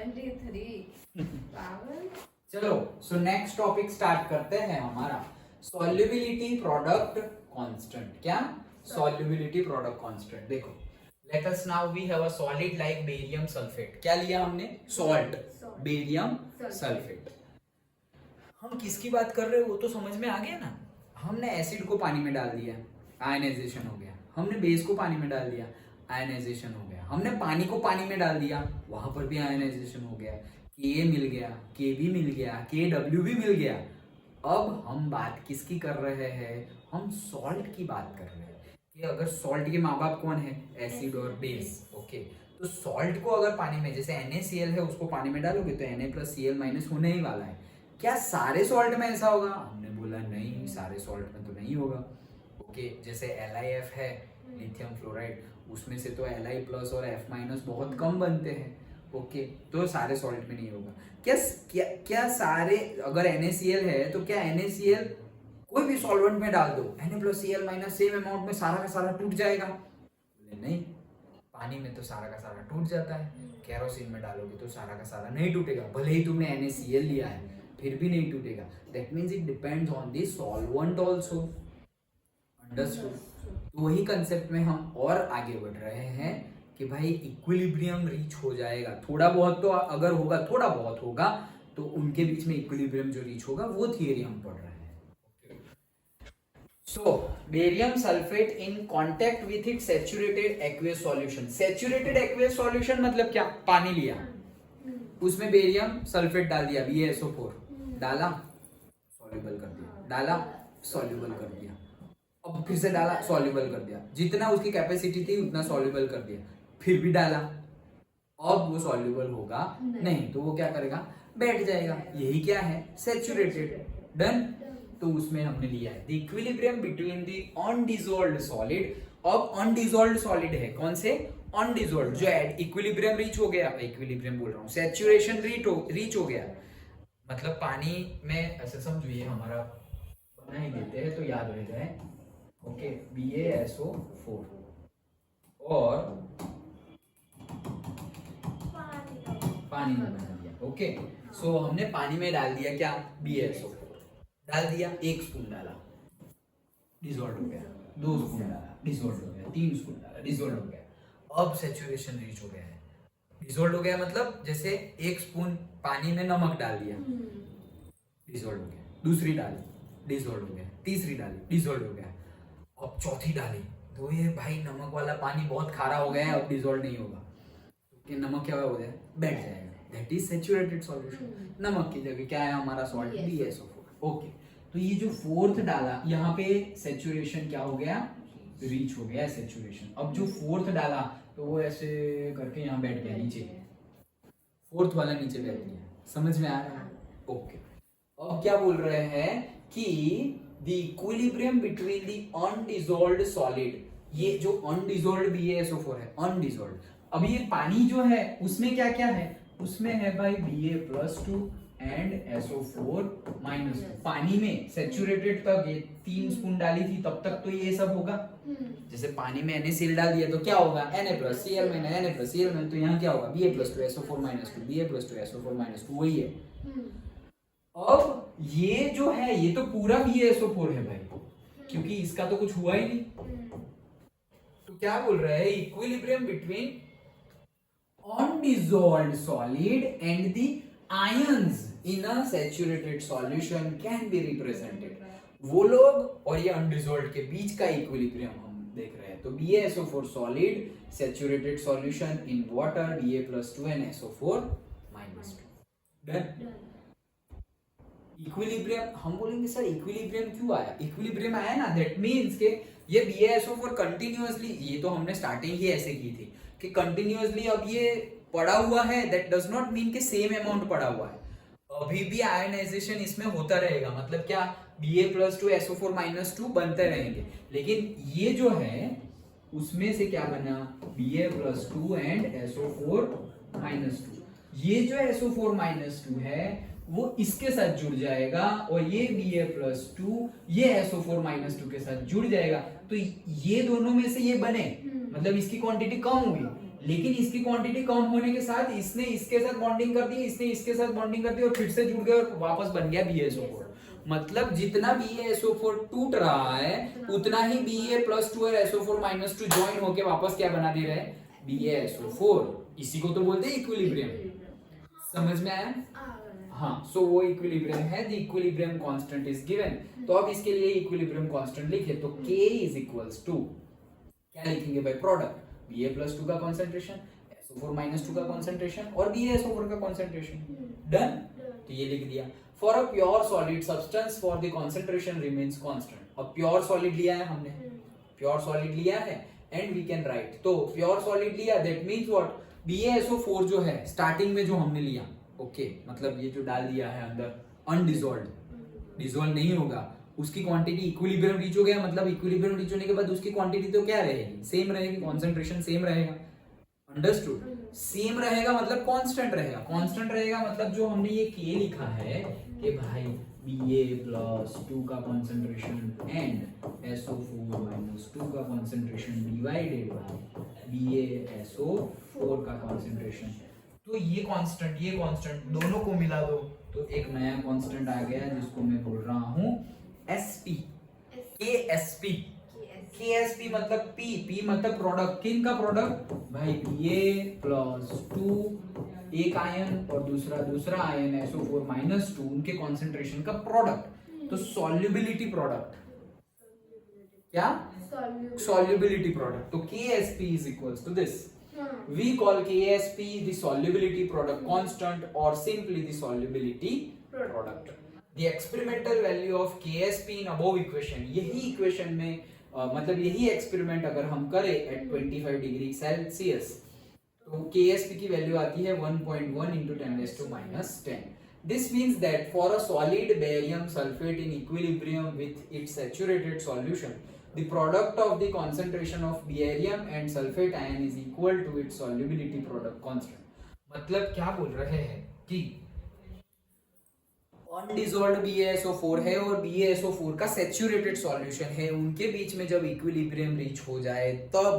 73 चलो so next topic start करते हैं हमारा सॉल्युबिलिटी प्रोडक्ट कांस्टेंट। क्या? Solubility product constant. देखो let us now we have a solid like barium sulphate. क्या लिया हमने? Salt, barium sulphate. हम किसकी बात कर रहे हैं वो तो समझ में आ गया ना। हमने एसिड को पानी में डाल दिया, आयनाइजेशन हो गया। हमने बेस को पानी में डाल दिया, आयनाइजेशन हो गया। हमने पानी को पानी में डाल दिया, वहां पर भी आयनाइजेशन हो गया। के मिल गया, के भी मिल गया, के डब्ल्यू भी मिल गया। अब हम बात किसकी कर रहे हैं? हम सॉल्ट की बात कर रहे हैं कि अगर सॉल्ट के माँ बाप कौन है? एसिड और बेस। ओके, तो सॉल्ट को अगर पानी में, जैसे NaCl है उसको पानी में डालोगे तो Na+Cl- होने ही वाला है। क्या सारे सॉल्ट में ऐसा होगा? हमने बोला नहीं, सारे सॉल्ट में तो नहीं होगा। ओके, जैसे LiF है, लिथियम फ्लोराइड, उसमें से तो Li+ और F- बहुत कम बनते हैं। ओके, तो सारे सॉल्ट में नहीं होगा। क्या क्या क्या सारे, अगर NaCl है तो क्या NaCl कोई भी सॉल्वेंट में डाल दो, Na+Cl- सेम अमाउंट में सारा का सारा टूट जाएगा? बोले नहीं, पानी में तो सारा का सारा टूट जाता है। केरोसिन में डालोगे तो सारा का सारा नहीं टूटेगा, भले ही तुमने NaCl लिया है फिर भी नहीं टूटेगा। That means it depends on the solvent also. Understood? तो वही कंसेप्ट में हम और आगे बढ़ रहे हैं कि भाई इक्विलिब्रियम रीच हो जाएगा। थोड़ा बहुत तो अगर होगा, थोड़ा बहुत होगा, तो उनके बीच में इक्विलिब्रियम जो रीच होगा वो थियरी हम पढ़ रहे हैं। So, barium sulfate in contact with its saturated aqueous solution. Saturated aqueous solution मतलब क्या? पानी लिया, उसमें बेरियम सल्फेट डाल दिया, BaSO4 डाला, सॉल्युबल कर दिया, डाला, सॉल्युबल कर दिया, अब फिर से डाला, सॉल्युबल कर दिया। जितना उसकी कैपेसिटी थी उतना सॉल्युबल कर दिया, फिर भी डाला। अब वो सॉल्युबल होगा नहीं, तो वो क्या करेगा? बैठ जाएगा। यही क्या है? सैचुरेटेड। डन। तो उसमें हमने लिया है the equilibrium between the undissolved solid. अब अनडिसॉल्व्ड सॉलिड है, कौन से? अनडिसॉल्व्ड, जो इक्विलिब्रियम रीच हो गया, इक्विलिब्रियम बोल रहा हूँ, सैचुरेशन रीच हो गया। मतलब पानी में ऐसे समझो, ये हमारा बना ही देते हैं तो याद रह जाए। ओके, BaSO4 और पानी में बना दिया। ओके, सो हमने पानी में डाल दिया क्या? BaSO4 डाल दिया, 1 स्पून डाला, डिसॉल्व हो गया। 2 स्पून डाला, डिसॉल्व हो गया। 3 स्पून डाला, डिसॉल्व हो गया। अब सैचुरेशन रीच हो गया है। डिसॉल्व हो गया मतलब जैसे 1 स्पून पानी में नमक डाल दिया, डिसॉल्व हो गया। दूसरी डाली, डिसॉल्व हो गया। तीसरी डाली, डिसॉल्व हो गया। अब चौथी डाली तो ये भाई नमक वाला पानी बहुत खारा हो गया है, अब डिसॉल्व नहीं होगा। कि नमक क्या हो जाए? बैठ जाएगा। That is saturated solution. नमक की जगह क्या है हमारा? Salt, BaSO4। ओके, तो ये जो फोर्थ डाला, यहाँ पे सैचुरेशन क्या हो गया? रीच हो गया सैचुरेशन। अब जो फोर्थ डाला तो वो ऐसे करके यहाँ बैठ गया नीचे, फोर्थ वाला नीचे बैठ गया। समझ में आ रहा है? ओके, अब क्या बोल रहे हैं कि the equilibrium between the undissolved solid, ये जो अनडिसॉल्व्ड BaSO4 है, अनडिसॉल्व्ड। अब ये पानी जो है उसमें क्या क्या है? उसमें है भाई Ba+2 एंड SO4-2। पानी में सैचुरेटेड तक ये 3 स्पून डाली थी तब तक तो ये सब होगा। जैसे पानी में NaCl डाल दिया तो क्या होगा? Na+Cl- तो यहाँ क्या होगा? Ba+2 SO4-2, Ba+2 SO4-2, वही है। अब ये जो है ये तो पूरा BaSO4 है भाई, क्योंकि इसका तो कुछ हुआ ही नहीं। तो क्या बोल रहे हैं? Equilibrium between undissolved solid and the ions in a saturated solution can be represented। वो लोग और ये undissolved के बीच का इक्विलिब्रियम हम देख रहे हैं। तो BaSO4 solid saturated solution in water, Ba+2 and SO4-2। Done. Equilibrium हम बोलेंगे सर इक्विलिब्रियम क्यों आया? इक्विलिब्रियम आया ना, दैट मींस के ये BaSO4 कंटिन्यूअसली, ये तो हमने स्टार्टिंग ही ऐसे की थी कि कंटिन्यूअसली अब ये पड़ा हुआ है। दैट डज नॉट मीन कि सेम अमाउंट पड़ा हुआ है, अभी भी आयनाइजेशन इसमें होता रहेगा। मतलब क्या? Ba+2 SO4-2 बनते रहेंगे, लेकिन ये जो है उसमें से क्या बना? Ba+2 and SO4-2। ये जो SO4-2 है वो इसके साथ जुड़ जाएगा और ये Ba+2 ये SO4-2 के साथ जुड़ जाएगा। तो ये दोनों में से ये बने, मतलब इसकी क्वांटिटी कम हुई, लेकिन इसकी क्वांटिटी कम होने के साथ इसने इसके साथ बॉन्डिंग कर दी, इसने इसके साथ बॉन्डिंग कर दी और फिर से जुड़ गया और वापस बन गया BaSO4। मतलब जितना BaSO4 टूट रहा है उतना ही Ba+2 और SO4-2 ज्वाइन होके वापस क्या बना दे रहे हैं, BaSO4। इसी को तो बोलते हैं इक्विलिब्रियम। समझ में आया? हाँ, सो वो इक्विलिब्रियम है। The equilibrium constant is given. तो अब इसके लिए इक्विलिब्रियम कांस्टेंट लिखे तो K इज इक्वल्स टू, क्या लिखेंगे भाई, प्रोडक्ट Ba+2 का कंसंट्रेशन, SO4-2 का कंसंट्रेशन और BaSO4 का कंसंट्रेशन। डन। तो ये लिख दिया। For a pure solid substance for the concentration remains constant. अब प्योर सॉलिड लिया है हमने, प्योर सॉलिड लिया है एंड वी कैन राइट, तो प्योर सॉलिड लिया दैट मींस व्हाट, BaSO4 जो है स्टार्टिंग में जो हमने लिया, ओके मतलब ये जो डाल दिया है अंदर अनडिसॉल्व्ड, डिसॉल्व नहीं होगा, उसकी क्वांटिटी इक्विलिब्रियम रीच हो गया, मतलब इक्विलिब्रियम रीच होने के बाद उसकी क्वांटिटी तो क्या रहेगी, सेम रहेगी, कंसंट्रेशन सेम रहेगा। अंडरस्टूड? सेम रहेगा मतलब कांस्टेंट रहेगा, कांस्टेंट रहेगा मतलब जो हमने ये K लिखा है कि भाई Ba+2 का कंसंट्रेशन एंड SO4-2 का कंसंट्रेशन डिवाइडेड बाय BaSO4 का कंसंट्रेशन, तो ये कांस्टेंट दोनों को मिला दो तो एक नया कांस्टेंट आ गया जिसको मैं बोल रहा हूं SP, KSP मतलब P मतलब प्रोडक्ट, किन का प्रोडक्ट भाई, Ba+2 एक आयन और दूसरा आयन SO4-2 उनके कंसंट्रेशन का प्रोडक्ट। तो सॉल्युबिलिटी प्रोडक्ट, क्या सॉल्युबिलिटी प्रोडक्ट, तो KSP is equals to this. We call KSP the solubility product constant or simply the solubility product. The experimental value of KSP in above equation, यही equation में मतलब यही experiment अगर हम करें at 25 degree Celsius तो KSP की value आती है 1.1 into 10⁻⁻10। This means that for a solid barium sulfate in equilibrium with its saturated solution, the product of the concentration of barium and sulfate ion is equal to its solubility product constant। मतलब क्या बोल रहे हैं कि अनडिसॉल्व्ड BaSO4 है और BaSO4 का saturated solution है, उनके बीच में जब इक्विलिब्रियम रीच हो जाए तब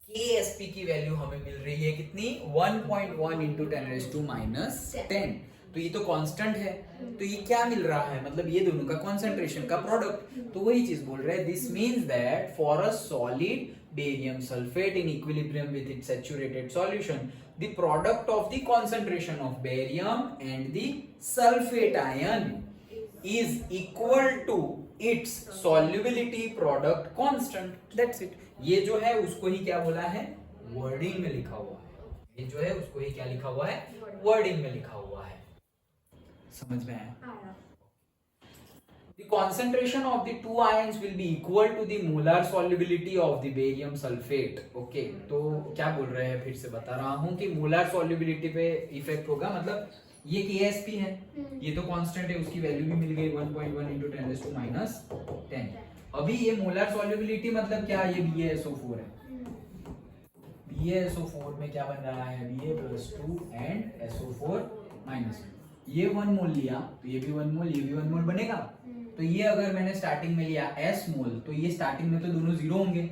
KSP की वैल्यू हमें मिल रही है कितनी, 1.1 into 10⁻⁻10। तो ये तो कांस्टेंट है, तो ये क्या मिल रहा है, मतलब ये दोनों का कंसंट्रेशन का प्रोडक्ट। तो वही चीज बोल रहे हैं, this means that for a solid barium sulphate in equilibrium with its saturated solution, the product of the concentration of barium and the sulphate ion is equal to its solubility product constant. That's it. ये जो है उसको ही क्या बोला है, wording में लिखा हुआ है, ये जो है उसको ही क्या लिखा हुआ है, वर्डिंग में लिखा हुआ है। समझ में आया? The concentration of the two ions will be equal to the molar solubility of the barium sulfate। Okay, तो क्या बोल रहे हैं, फिर से बता रहा हूं कि molar solubility पे इफेक्ट होगा, मतलब ये KSP है, ये तो कांस्टेंट है, उसकी वैल्यू भी मिल गई 1.1 into 10⁻⁻10। अभी ये मोलर सॉल्युबिलिटी मतलब क्या, ये BaSO4 है, BaSO4 में क्या बन रहा है, Ba+2 एंड SO4-2, ये 1 मोल लिया तो ये भी 1 मोल, ये भी 1 मोल बनेगा। तो ये अगर मैंने स्टार्टिंग में लिया S मोल तो ये स्टार्टिंग में तो दोनों जीरो होंगे,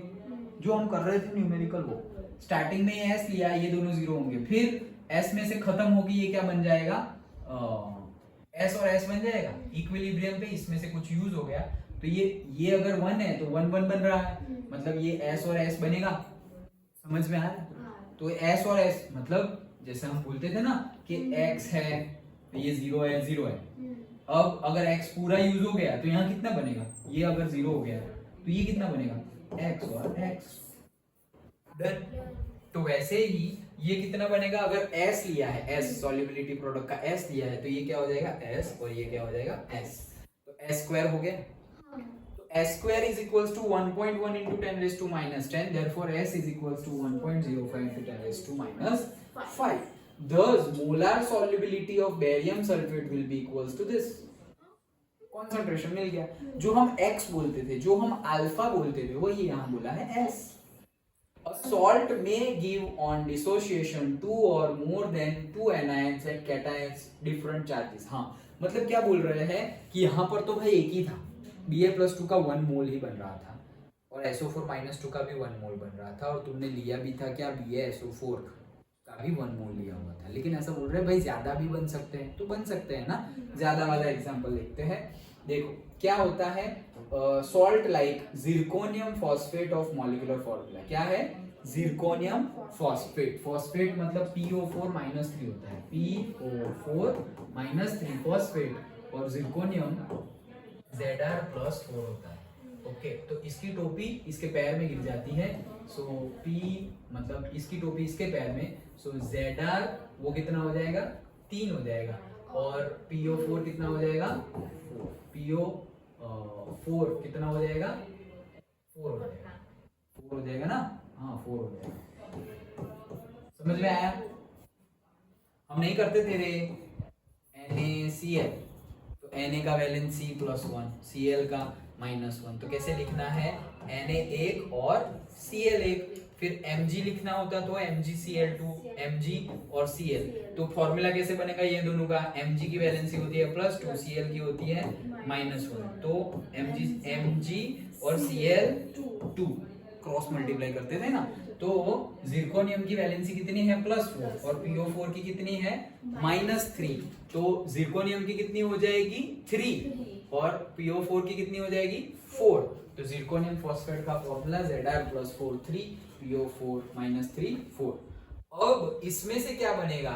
जो हम कर रहे थे न्यूमेरिकल वो स्टार्टिंग में ये S लिया, ये दोनों जीरो होंगे, फिर S में से खत्म होगी, ये क्या बन जाएगा, S और S बन जाएगा इक्विलिब्रियम पे, इसमें से कुछ यूज हो गया तो ये अगर 1 है तो 1 1 बन रहा है, मतलब ये S और S बनेगा। समझ में आ रहा है? तो S और S मतलब जैसे हम बोलते थे ना कि X है तो ये 0 है, 0 है। अब अगर x पूरा यूज हो गया तो यहाँ कितना बनेगा, ये अगर 0 हो गया तो ये कितना बनेगा, x और x। डन। तो वैसे ही ये कितना बनेगा, अगर s लिया है, s सॉल्युबिलिटी प्रोडक्ट का s लिया है तो ये क्या हो जाएगा s और ये क्या हो जाएगा s, तो s स्क्वायर हो गया। तो s square is equals to 1.1 into 10⁻⁻10, therefore s is equals to 1.05 into 10⁻⁵ Thus, molar solubility of barium sulfate will be equals to this। concentration मिल गया, जो हम x बोलते थे, जो हम अल्फा बोलते थे, वो ये यहाँ बोला है s। A salt may give on dissociation 2 or more than 2 anions and cations different charges। हाँ, मतलब क्या बोल रहे हैं कि यहाँ पर तो भाई एक ही था, Ba+2 का 1 मोल ही बन रहा था और SO4 -2 का भी 1 मोल बन रहा था और तुमने लिया भी था क्या BaSO4 का भी 1 मोल लिया हुआ था। लेकिन ऐसा बोल रहे भाई ज्यादा भी बन सकते हैं, तो बन सकते हैं ना। ज्यादा वाला एग्जांपल देखते हैं। देखो क्या होता है, salt like zirconium phosphate of molecular formula क्या है, जिरकोनियम फॉस्फेट। फॉस्फेट मतलब PO4 -3 होता है, PO4 -3 फॉस्फेट, और जिरकोनियम Zr+4 होता है। ओके, तो इसकी टोपी इसके पैर में गिर जाती है, सो P मतलब इसकी टोपी इसके पैर में, सो Zr वो कितना हो जाएगा, 3 हो जाएगा, और PO4 कितना हो जाएगा, PO4 कितना हो जाएगा, 4 हो जाएगा, 4 हो जाएगा ना, हाँ 4 हो जाएगा। समझ में आया? हम नहीं करते थे रे NaCl, तो Na का वैलेंस C+1, Cl का -1, तो कैसे लिखना है, Na1 और Cl1। फिर Mg लिखना होता तो MgCl2, Mg और Cl, तो फॉर्मूला कैसे बनेगा ये दोनों का, Mg की वैलेंसी होती है +2, Cl की होती है -1, तो Mg और Cl2 क्रॉस मल्टीप्लाई करते थे ना, तो जिरकोनियम की वैलेंसी कितनी है +4 और PO4 की कितनी है -3, तो जिरकोनियम की कितनी हो जाएगी 3 और PO4 की कितनी हो जाएगी 4, तो जिरकोनियम फॉस्फेट का फॉर्मूला Zr+4 3, PO4 -3 4। अब इसमें से क्या बनेगा,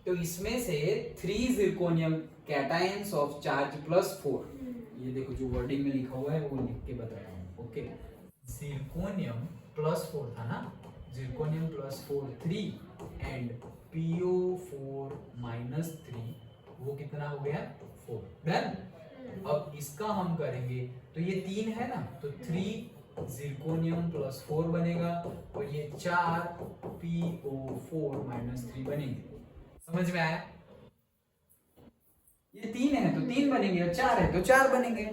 तो इसमें से 3 जिरकोनियम कैटायंस ऑफ चार्ज +4, ये देखो जो वर्डिंग में लिखा हुआ है वो लिख के बता रहा हूँ। ओके, जिरकोनियम +4 था ना, जिरकोनियम +4 3 एंड PO4 -3, वो कितना हो गया 4। डन। अब इसका हम करेंगे, तो ये 3 है ना, तो 3 जिरकोनियम +4 बनेगा और ये 4 PO4 -3 बनेंगे। समझ में आया? ये 3 है तो 3 बनेंगे और 4 है तो 4 बनेंगे।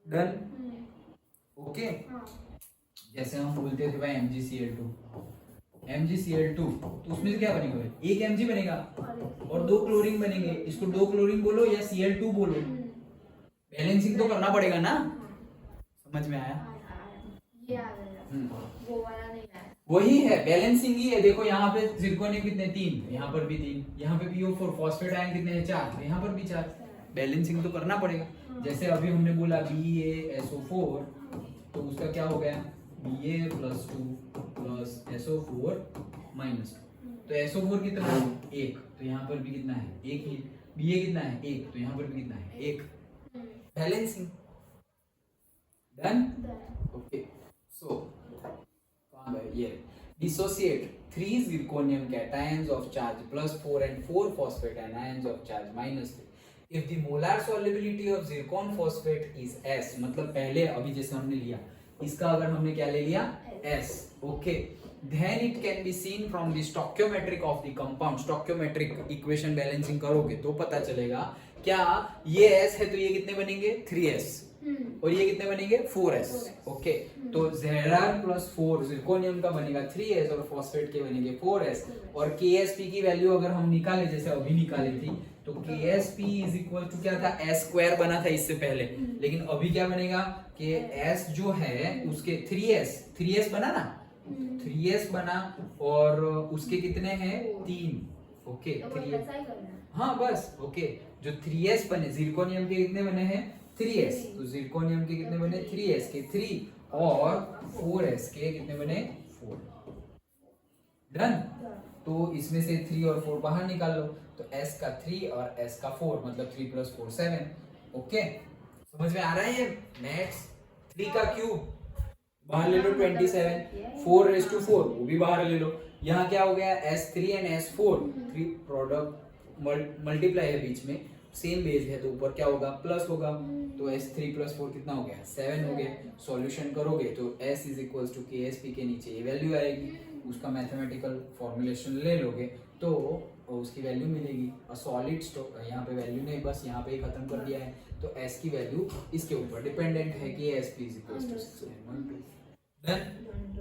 डन। ओके, जैसे हम बोलते थे भाई MgCl2, तो उसमें से क्या बनेगा भाई, एक Mg बनेगा और 2 क्लोरीन बनेंगे, इसको 2 क्लोरीन बोलो या Cl2 बोलो, बैलेंसिंग तो करना पड़ेगा ना। समझ में आया? वो वाला नहीं आया, वही है, बैलेंसिंग ही है। देखो यहाँ पे जिरकोनियम कितने 3, यहाँ पर भी 3, यहाँ पे PO4 फॉस्फेट आयन कितने हैं 4, यहाँ पर भी 4, बैलेंसिंग तो करना पड़ेगा। जैसे अभी हमने बोला BaSO4, तो उसका क्या हो गया Ba+2 +SO4 -2, तो SO4 कितना है 1, तो यहाँ पर भी कितना है 1 ही, Ba कितना है 1, तो यहाँ पर भी कितना है 1, बैलेंसिंग। डन। ओके, सो कहाँ गए ये, dissociate 3 zirconium cations of charge +4 and 4 phosphate anions of charge -3 if the molar solubility of zircon phosphate is S, मतलब पहले अभी जैसे हमने लिया इसका अगर हमने क्या ले लिया S, okay, then it can be seen from the stoichiometric of the compound, stoichiometric equation balancing करोगे तो पता चलेगा क्या ये S है तो ये कितने बनेंगे 3S और ये कितने बनेंगे 4S। ओके, तो Zr+4 जिरकोनियम का बनेगा 3S और फॉस्फेट के बनेंगे 4S, और KSP की वैल्यू अगर हम निकाले जैसे अभी निकाली थी, तो KSP इज इक्वल टू क्या था, S² बना था इससे पहले, लेकिन अभी क्या बनेगा कि S जो है उसके 3S बना ना, 3S बना और उसके कितने हैं 3। ओके, 3, हाँ बस। ओके, जो 3S बने जिरकोनियम के कितने बने हैं 3S, तो जिरकोनियम के कितने बने 3S के 3 और 4S के कितने बने 4। डन। तो इसमें से 3 और 4 बाहर निकाल लो, तो S का 3 और S का 4 मतलब 3 + 4 7। ओके, समझ में आ रहा है ये? नेक्स्ट 3 का क्यूब बाहर ले लो 27, 4⁴ वो भी बाहर ले लो। यहाँ क्या हो गया S3 and S4, 3 product multiply है बीच में, सेम बेस है तो ऊपर क्या होगा प्लस होगा, तो S3 + 4 कितना हो गया 7 हो गया। सॉल्यूशन करोगे तो S = KSP के नीचे ये वैल्यू आएगी, उसका मैथमेटिकल फॉर्मुलेशन ले लोगे तो उसकी वैल्यू मिलेगी। और सॉलिड यहाँ पे वैल्यू नहीं, बस यहाँ पे ही खत्म कर दिया है, तो S की वैल्यू इसके ऊपर डिपेंडेंट है कि KSP = 6.12। डन।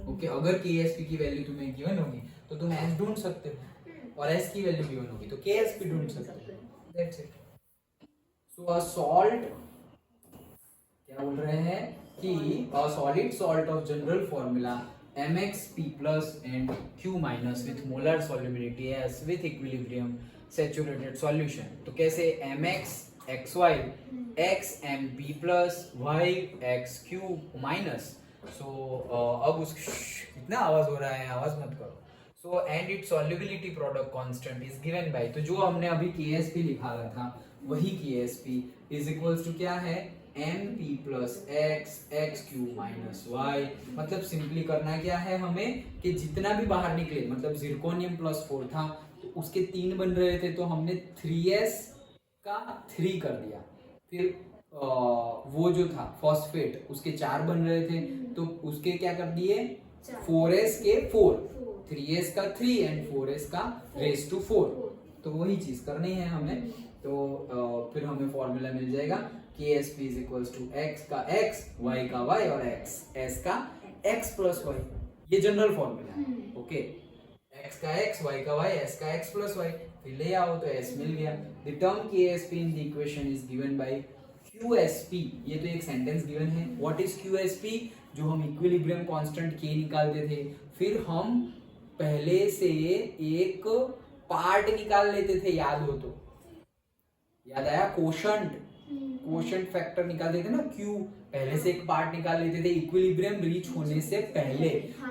ओके, अगर KSP की वैल्यू तुम्हें गिवन होगी तो तुम S ढूंढ सकते हो, और S की वैल्यू गिवन होगी तो KSP ढूंढ सकते हो। That's it. So a salt क्या बोल रहे हैं कि a solid salt of general formula MXP plus and Q minus with molar solubility S with equilibrium saturated solution. तो कैसे MX XY XMP plus Y XQ minus. So अब उस कितना आवाज हो रहा है, आवाज मत करो. So and its solubility product constant is given by, तो जो हमने अभी KSP लिखा था वही KSP is equals to क्या है MP plus X XQ minus Y. मतलब सिंपली करना क्या है हमें कि जितना भी बाहर निकले, मतलब जिरकोनियम प्लस 4 था तो उसके 3 बन रहे थे तो हमने 3s का 3 कर दिया. फिर वो जो था फॉस्फेट उसके 4 बन रहे थे तो उसके क्या कर दिए 4s के 4, 3s का 3 एंड 4s का रेस टू 4. तो वही चीज करनी है हमें. तो फिर हमें फॉर्मूला मिल जाएगा KSP is equals to x का x, y का y और x s का x plus y. ये जनरल फॉर्मूला है. ओके, x का x, y का y, s का x plus y. फिर ले आओ तो s मिल गया. The term KSP in the equation is given by QSP. ये तो एक सेंटेंस गिवन है. What is QSP? जो हम इक्विलिब्रियम कांस्टेंट K निकालते थे, फिर हम पहले से एक पार्ट निकाल लेते थे, याद हो तो. याद आया? कोशंट फैक्टर निकालते थे ना, Q. पहले से एक पार्ट निकाल लेते थे इक्विलिब्रियम रीच होने से पहले.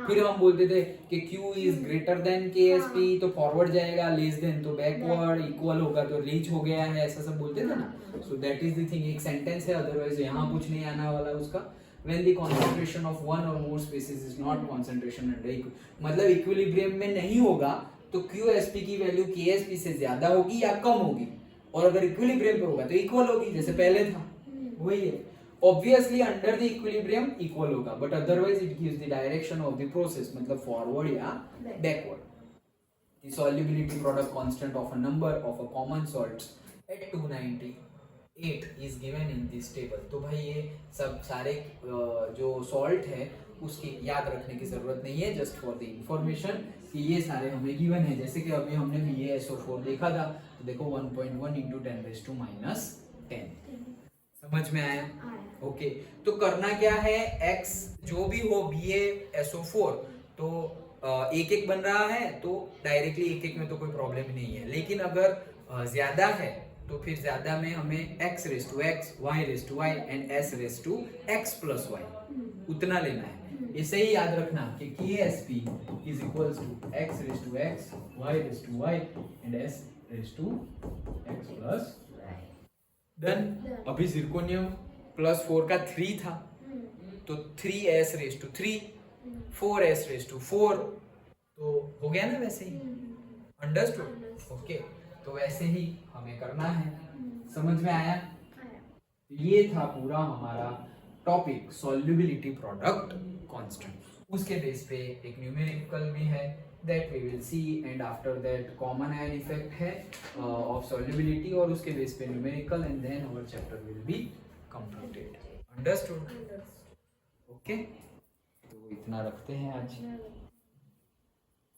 फिर हम बोलते थे कि Q is greater than KSP, तो फॉरवर्ड जाएगा, लेस देन तो बैकवर्ड, इक्वल होगा तो रीच हो गया है, ऐसा सब बोलते थे ना. So that is the thing. एक सेंटेंस है, अदरवाइज यहाँ कुछ नहीं आना वाला उसका. When the concentration of one or more species is not concentration under मतलब इक्विलिब्रियम में नहीं होगा तो QSP की वैल्यू KSP से ज्यादा होगी या कम होगी, और अगर इक्विलिब्रियम पे होगा तो इक्वल होगी, जैसे पहले था वही है. Obviously under the equilibrium equal होगा, but otherwise it gives the direction of the process, मतलब फॉरवर्ड या backward. The solubility product constant of a number of a common salts at 298 is given in this table. तो भाई ये सब सारे जो salt है उसकी याद रखने की जरूरत नहीं है, जस्ट फॉर द इंफॉर्मेशन कि ये सारे हमें गिवन है. जैसे कि अभी हमने BaSO4 देखा था, तो देखो 1.1 into 10⁻⁻10. समझ में आया? ओके. तो करना क्या है, x जो भी हो BaSO4 तो एक एक बन रहा है तो डायरेक्टली एक एक में तो कोई प्रॉब्लम नहीं है. लेकिन अगर ज्यादा है तो फिर ज्यादा में हमें x raised to x, y raised to y and s raised to x plus y उतना लेना है. इसे ही याद रखना कि KSP is equals to x raised to x, y raised to y and s raised to x plus y. Done. अभी zirconium plus 4 का 3 था तो 3s raised to 3, 4s raised to 4, तो हो गया ना वैसे ही. अंडरस्टूड? ओके. तो वैसे ही हमें करना है. समझ में आया? ये था पूरा हमारा टॉपिक सॉल्युबिलिटी प्रोडक्ट कांस्टेंट. उसके बेस पे एक न्यूमेरिकल भी है that we will see, and after that common ion effect है ऑफ सॉल्युबिलिटी, और उसके बेस पे numerical, and then our chapter will be completed. Understood? Okay. तो इतना रखते हैं आज.